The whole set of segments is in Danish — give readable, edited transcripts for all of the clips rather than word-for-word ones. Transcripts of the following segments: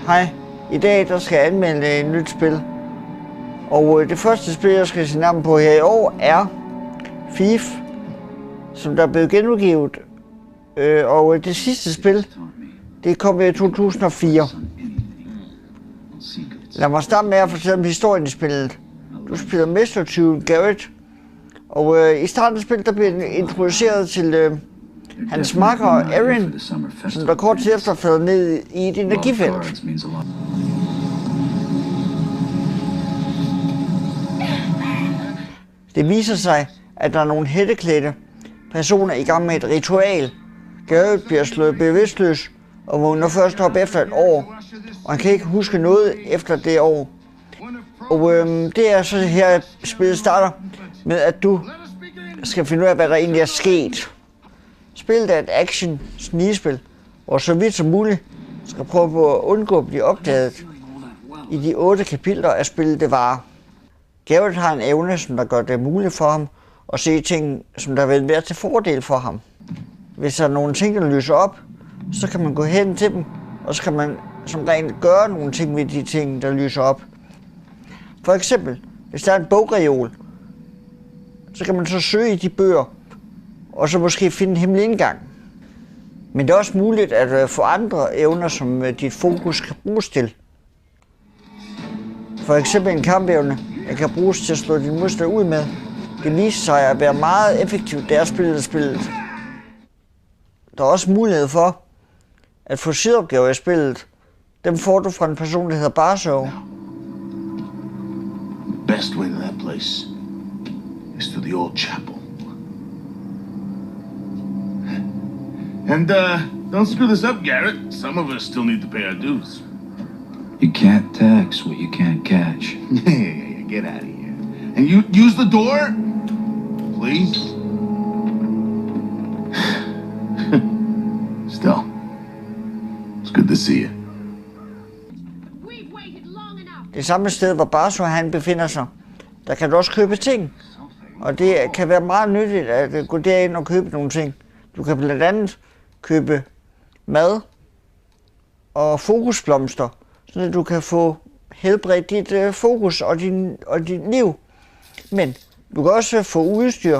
Hej, i dag der skal jeg anmelde et nyt spil. Og det første spil, jeg skal se navn på her i år, er Thief, som der er blevet genudgivet. Og det sidste spil, det kom i 2004. Lad mig starte med at fortælle om historien i spillet. Du spiller mestertyven Garrett, og i starten af spillet, der bliver den introduceret til hans makker Erin, som der kort tid efter falder ned i et energifelt. Det viser sig, at der er nogle hætteklædte personer i gang med et ritual. Garrett bliver slået bevidstløs og vågner først op efter et år, og han kan ikke huske noget efter det år. Og det er så her, at spillet starter med, at du skal finde ud af, hvad der egentlig er sket. Spillet er et action-snigespil, hvor så vidt som muligt skal prøve på at undgå at blive opdaget i de 8 kapitler af spillet det varer. Garrett har en evne, som der gør det muligt for ham at se ting, som der vil være til fordel for ham. Hvis der er nogle ting, der lyser op, så kan man gå hen til dem, og så kan man som regel gøre nogle ting ved de ting, der lyser op. For eksempel, hvis der er en bogreol, så kan man så søge i de bøger, og så måske finde en hemmelig indgang. Men det er også muligt at få andre evner, som dit fokus kan bruges til. For eksempel en kampevne, der kan bruges til at slå din modstander ud med. Det viser sig at være meget effektivt, det er spillet. Der er også mulighed for at få sideopgaver i spillet. Dem får du fra en person, der hedder Barso. The best way to that place is to the old chapel. And don't screw this up, Garrett. Some of us still need to pay our dues. You can't tax what you can't catch. Yeah, get out of here. And you use the door, please. Still, it's good to see you. Det samme sted, hvor Barso han befinder sig, der kan du også købe ting. Og det kan være meget nyttigt at gå derind og købe nogle ting. Du kan blandt andet købe mad og fokusblomster, så du kan få helbredt dit fokus og dit liv. Men du kan også få udstyr,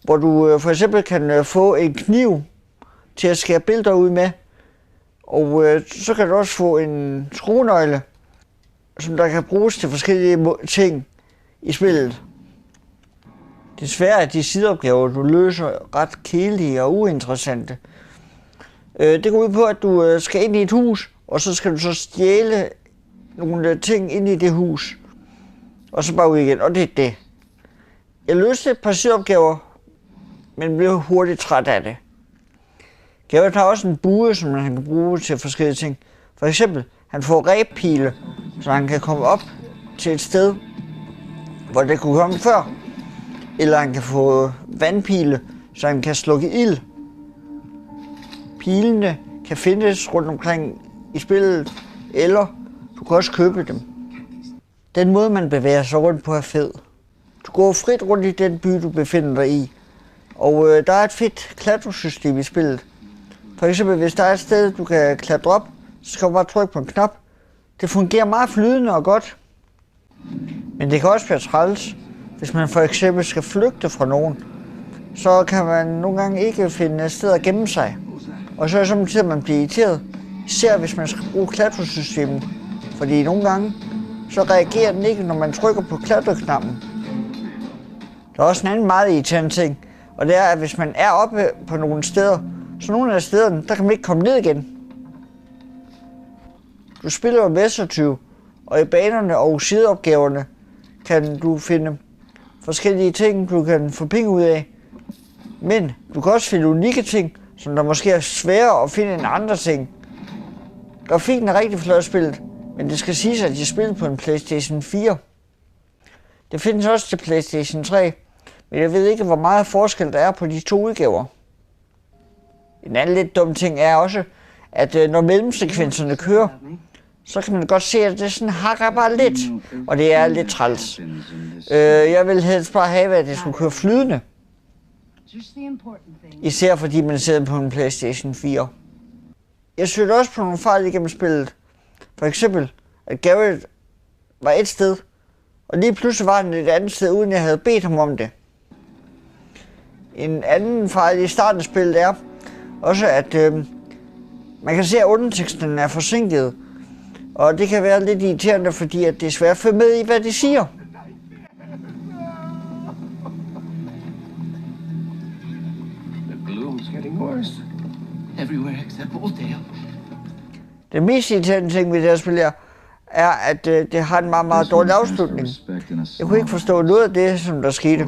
hvor du for eksempel kan få en kniv til at skære billeder ud med. Og så kan du også få en skruenøgle, som der kan bruges til forskellige ting i spillet. Desværre er de sideopgaver, du løser, ret kedelige og uinteressante. Det går ud på, at du skal ind i et hus, og så skal du så stjæle nogle ting ind i det hus. Og så bare ud igen, og det er det. Jeg løste et par sideopgaver, men blev hurtigt træt af det. Garrett har også en bue, som han kan bruge til forskellige ting. For eksempel, han får rebpile, så han kan komme op til et sted, hvor det kunne komme før. Eller han kan få vandpile, så han kan slukke ild. Pilene kan findes rundt omkring i spillet, eller du kan også købe dem. Den måde, man bevæger sig rundt på, er fed. Du går frit rundt i den by, du befinder dig i. Og der er et fedt klatresystem i spillet. For eksempel, hvis der er et sted, du kan klatre op, så skal du bare trykke på en knap. Det fungerer meget flydende og godt. Men det kan også være træls, hvis man for eksempel skal flygte fra nogen. Så kan man nogle gange ikke finde et sted at gemme sig. Og så er det samtidig, at man bliver irriteret, især hvis man skal bruge klatresystemet. Fordi nogle gange, så reagerer den ikke, når man trykker på klatreknappen. Der er også en anden meget irriterende ting, og det er, at hvis man er oppe på nogle steder, så nogle af stederne, der kan man ikke komme ned igen. Du spiller jo mestertyv, og i banerne og sideopgaverne kan du finde forskellige ting, du kan få penge ud af. Men du kan også finde unikke ting, som der måske er sværere at finde end andre ting. Grafikken er rigtig flot spillet, men det skal siges, at de spiller på en PlayStation 4. Det findes også til PlayStation 3, men jeg ved ikke, hvor meget forskel der er på de 2 udgaver. En anden lidt dum ting er også, at når mellemsekvenserne kører, så kan man godt se, at det sådan hakker bare lidt, og det er lidt træls. Jeg vil helst bare have, at det skulle køre flydende. Just the important things. Især fordi man sidder på en PlayStation 4. Jeg søgte også på nogle fejl igennem spillet. For eksempel, at Garrett var et sted, og lige pludselig var han et andet sted, uden jeg havde bedt ham om det. En anden fejl i starten af spillet er også, at man kan se, at underteksten er forsinket. Og det kan være lidt irriterende, fordi at det er svært at følge med i, hvad de siger. The gloom's getting worse. Everywhere except Oldale. Det mest irriterende ting ved det her spil er, at det har en meget, meget dårlig afslutning. Jeg kunne ikke forstå noget af det, som der skete.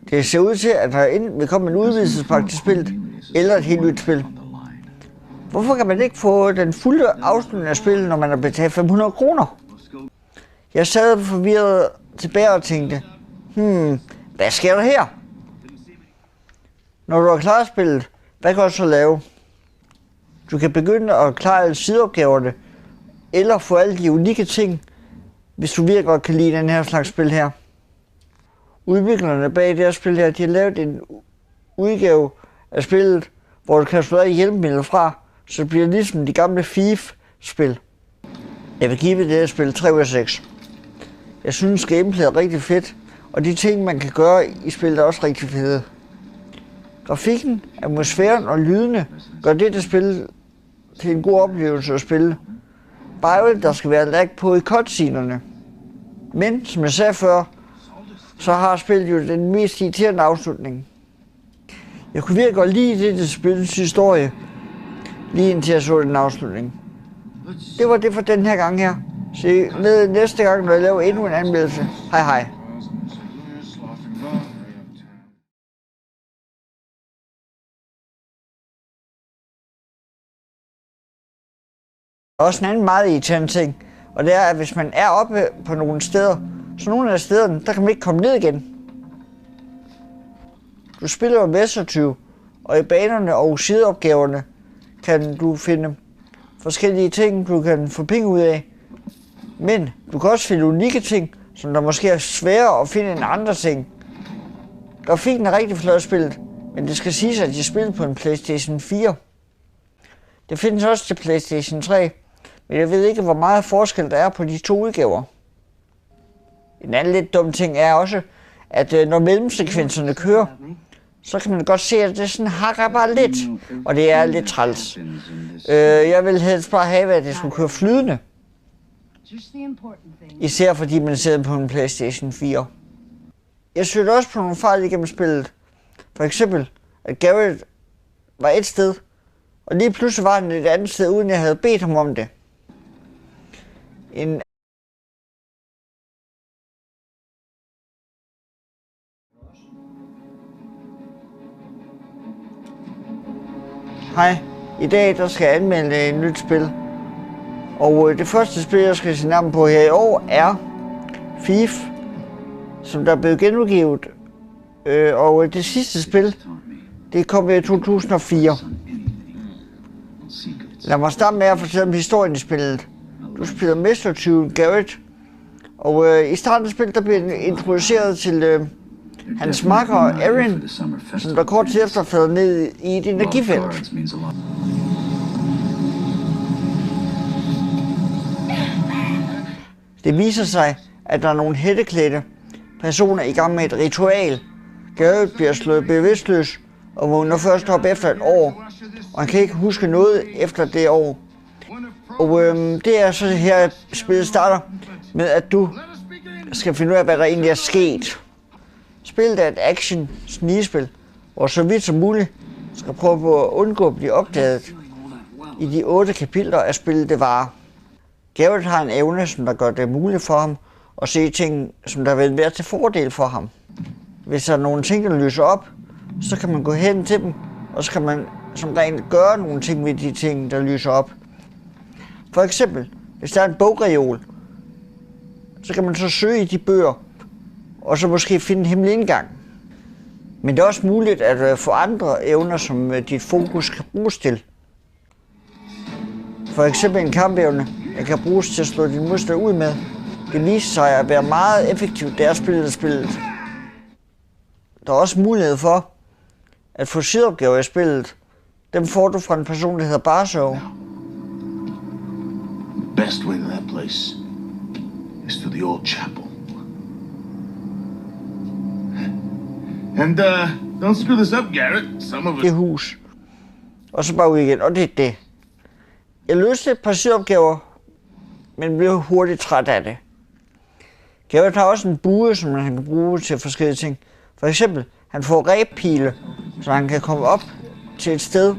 Det ser ud til, at der enten vil komme en udvidelsespakke til spillet, eller et helt nyt spil. Hvorfor kan man ikke få den fulde afslutning af spillet, når man har betalt 500 kroner? Jeg sad forvirret tilbage og tænkte, hvad sker der her? Når du har klaret spillet, hvad kan du så lave? Du kan begynde at klare alle sideopgaverne, eller få alle de unikke ting, hvis du virkelig godt kan lide den her slags spil her. Udviklerne bag det her spil her, de har lavet en udgave af spillet, hvor du kan slå hjælpemidler fra, så det bliver ligesom de gamle Thief-spil. Jeg vil give det her spil 3 ud af 6. Jeg synes gameplay er rigtig fedt, og de ting man kan gøre i spillet er også rigtig fede. Grafikken, atmosfæren og lydene gør dette spil til en god oplevelse at spille. Bare der skal være lag på i cutscenerne. Men, som jeg sagde før, så har spillet jo den mest irriterende afslutning. Jeg kunne virkelig godt lide det spillets historie, lige indtil jeg så den afslutning. Det var det for den her gang her. Se med næste gang, når jeg laver endnu en anmeldelse. Hej hej. Der er også en anden meget irriterende ting, og det er, at hvis man er oppe på nogle steder, så nogle af stederne, der kan man ikke komme ned igen. Du spiller jo Mestertyv, og i banerne og sideopgaverne kan du finde forskellige ting, du kan få penge ud af. Men du kan også finde unikke ting, som der måske er sværere at finde end andre ting. Grafikken er rigtig flot spillet, men det skal siges, at jeg spiller på en PlayStation 4. Det findes også til PlayStation 3, men jeg ved ikke, hvor meget forskel der er på de to udgaver. En anden lidt dum ting er også, at når mellemsekvenserne kører, så kan man godt se, at det sådan hakker bare lidt, og det er lidt træls. Jeg vil helst bare have, at det skulle køre flydende. Især fordi man sidder på en PlayStation 4. Jeg søgte også på nogle fejl igennem spillet. For eksempel, at Garrett var et sted, og lige pludselig var han et andet sted, uden jeg havde bedt ham om det. Hej, i dag der skal jeg anmelde et nyt spil. Og det første spil, jeg skal se navn på her i år, er Thief, som der er blevet genudgivet. Og det sidste spil, det kom i 2004. Lad mig starte med at fortælle om historien i spillet. Du spiller mestertyven Garrett, og i starten af spillet, der bliver den introduceret til hans makker Erin, som der kort tid efter falder ned i et energifelt. Det viser sig, at der er nogle hætteklædte personer i gang med et ritual. Garrett bliver slået bevidstløs og vågner først op efter et år, og han kan ikke huske noget efter det år. Og det er så her, spillet starter med, at du skal finde ud af, hvad der egentlig er sket. Spillet er et action-snigespil, hvor så vidt som muligt skal prøve på at undgå at blive opdaget i de 8 kapitler af spillet det varer. Garrett har en evne, som der gør det muligt for ham at se ting, som der vil være til fordel for ham. Hvis der er nogle ting, der lyser op, så kan man gå hen til dem, og så kan man som regel gøre nogle ting ved de ting, der lyser op. For eksempel, hvis der er en bogreol, så kan man så søge i de bøger, og så måske finde en hemmelig indgang. Men det er også muligt at få andre evner, som dit fokus kan bruges til. For eksempel en kampevne, der kan bruges til at slå din modstander ud med. Det viser sig at være meget effektivt, da jeg spillede spillet. der er også mulighed for at få sideopgaver i spillet. Dem får du fra en person, der hedder Barso. The best way to that place is through the old chapel. And don't screw this up, Garrett. Some of us Det hus. Og så bare ud igen, og det er det. Jeg løste et par sideopgaver, men blev hurtigt træt af det. Garrett har også en bue, som han kan bruge til forskellige ting. For eksempel, han får rebpile, så han kan komme op til et sted,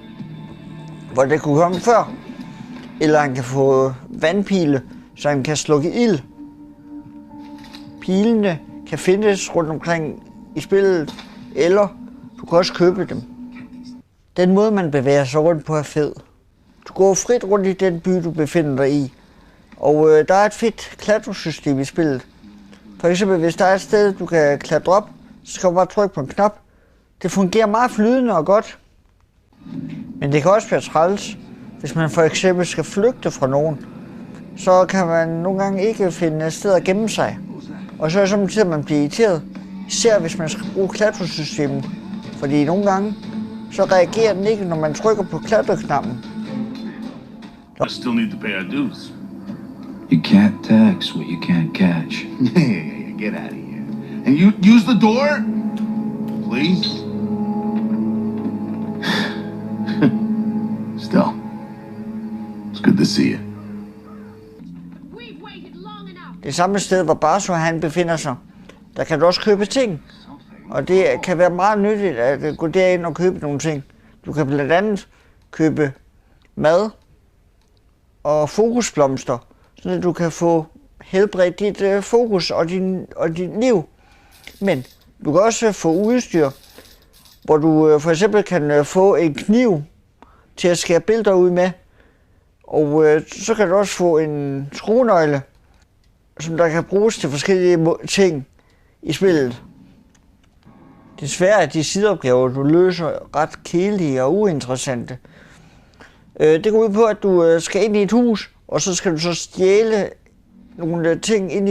hvor det kunne komme før. Eller han kan få vandpile, så han kan slukke ild. Pilene kan findes rundt omkring i spillet, eller du kan også købe dem. Den måde, man bevæger sig rundt på, er fed. Du går frit rundt i den by, du befinder dig i. Og der er et fedt klatresystem i spillet. For eksempel, hvis der er et sted, du kan klatre op, så skal du bare trykke på en knap. Det fungerer meget flydende og godt. Men det kan også være træls, hvis man for eksempel skal flygte fra nogen. Så kan man nogle gange ikke finde et sted at gemme sig. Og så er det samtidig, at man bliver irriteret. Især hvis man skal bruge klatresystemet. Fordi nogle gange, så reagerer den ikke, når man trykker på klatreknappen. still need to pay our dues. You can't tax what you can't catch. Yeah, get out of here. And you use the door, please. Still, it's good to see you. We've waited long enough. Det samme sted, hvor Barso han befinder sig, der kan du også købe ting. Og det kan være meget nyttigt at gå derind og købe nogle ting. Du kan blandt andet købe mad og fokusblomster, så du kan få helbredt dit fokus og dit liv. Men du kan også få udstyr, hvor du for eksempel kan få en kniv til at skære billeder ud med. Og så kan du også få en skruenøgle, som der kan bruges til forskellige ting i spillet. Desværre er de sideopgaver, du løser, ret kedelige og uinteressante. Det går ud på, at du skal ind i et hus, og så skal du så stjæle nogle ting ind i